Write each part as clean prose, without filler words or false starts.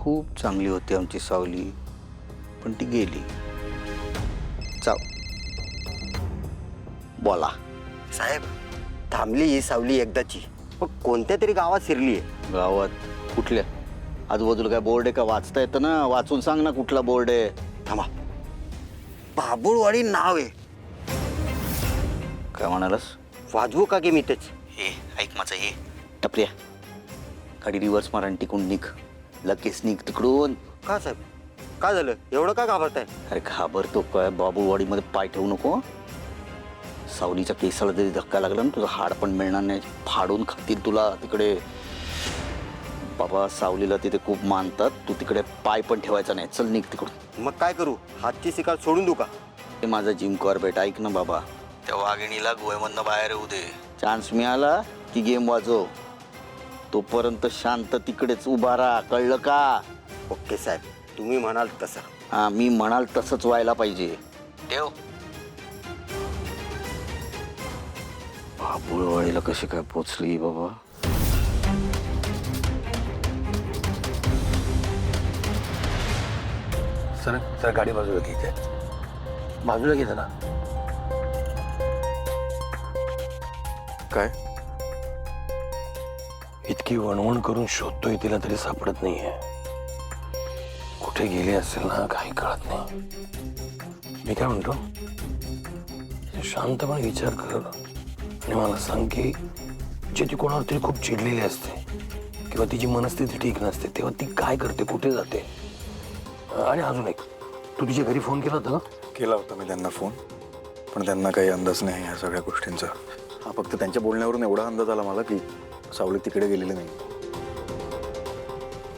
खूप चांगली होती आमची सावली, पण ती गेली. चाव बोला साहेब, थांबली ही सावली एकदाची, पण कोणत्या तरी गावात शिरली आहे. गावात कुठल्या? आजूबाजूला काय बोर्ड आहे का? वाचता येतं ना, वाचून सांग ना कुठला बोर्ड आहे. थांबा, बाबुळवाडी नाव आहे. काय म्हणालास? वाजवू का गे मी तेच? हे ऐक माझं, हे टपऱ्या, गाडी रिव्हर्स मार आणि टिकून निघ, लगेच निघ तिकडून. का साहेब, काय झालं? एवढं का घाबरताय? अरे घाबरतो काय? बाबुळवाडीमध्ये पाय ठेवू नको. सावलीच्या केसाला जरी धक्का लागला ना, तुझं हाड पण मिळणार नाही, फाडून खातील तुला तिकडे. बाबा सावलीला तिथे खूप मानतात, तू तिकडे पाय पण ठेवायचा नाही. चल निघ तिकडून. मग काय करू? हातची शिकार सोडून देऊ का? हे माझा जिम कॉर्बेट, ऐक ना बाबा, त्या वाघिणीला गोव्यामधनं बाहेर येऊ दे. चान्स मिळाला की गेम वाजव, तोपर्यंत शांत तिकडेच उभा राहा, कळलं का? ओके साहेब, तुम्ही म्हणाल तसं. हा, मी म्हणाल तसंच व्हायला पाहिजे. ठेव. बाबुळवाडीला कशी काय पोचली बाबा? सर जरा गाडी बाजूला घ्यायची, बाजूला घे ना. काय? इतकी वणवण करून शोधतोय तिला तरी सापडत नाहीये. कुठे गेली असेल ना, काही कळत नाही. मी काय म्हणतो, शांतपणे विचार कर आणि मला सांग की जे ती कोणावर तरी खूप चिडलेली असते किंवा तिची मनस्थिती ठीक नसते, तेव्हा ती काय करते, कुठे जाते? आणि अजून एक, तू तिच्या घरी फोन केला होता ना? केला होता मी त्यांना फोन, पण त्यांना काही अंदाज नाही ह्या सगळ्या गोष्टींचा. हा फक्त त्यांच्या बोलण्यावरून एवढा अंदाज आला मला की सावली तिकडे गेलेली नाही.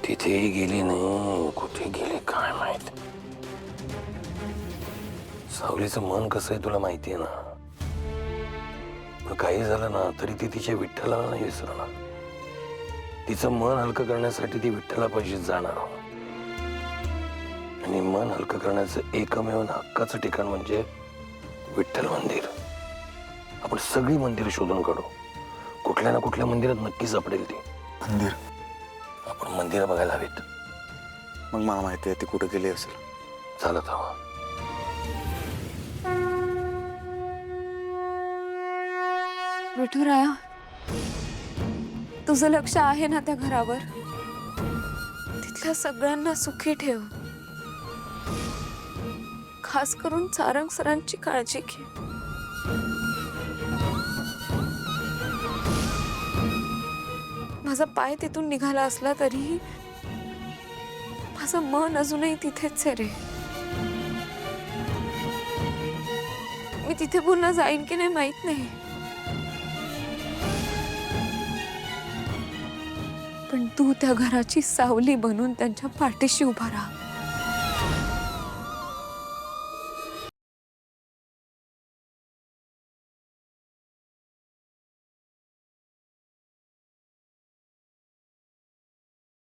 तिथेही गेली नाही, कुठे गेली काय माहित. सावलीचं मन कसं आहे तुला माहिती आहे ना. मग काही झालं ना तरी ती तिच्या विठ्ठलाला नाही विसरणार. तिचं मन हलकं करण्यासाठी ती विठ्ठलापाशी जाणार. आणि मन हलकं करण्याचं एकमेव हक्काचं ठिकाण म्हणजे विठ्ठल मंदिर. आपण सगळी मंदिरं शोधून काढू, कुठल्या ना कुठल्या मंदिरात नक्की सापडेल ती. मंदिर? आपण मंदिरं बघायला हवीत. मग मला माहिती आहे ती कुठे गेली असेल. झालं थांबा. विठुराया, तुझं लक्ष आहे ना त्या घरावर? तिथल्या सगळ्यांना सुखी ठेव. खास करून सारंग सरांची काळजी घे. माझा पाय तिथून निघाला असला तरी माझं मन अजूनही तिथेच आहे रे. मी तिथे पुन्हा जाईन की नाही माहित नाही, पण तू त्या घराची सावली बनून त्यांच्या पाठीशी उभा राहा.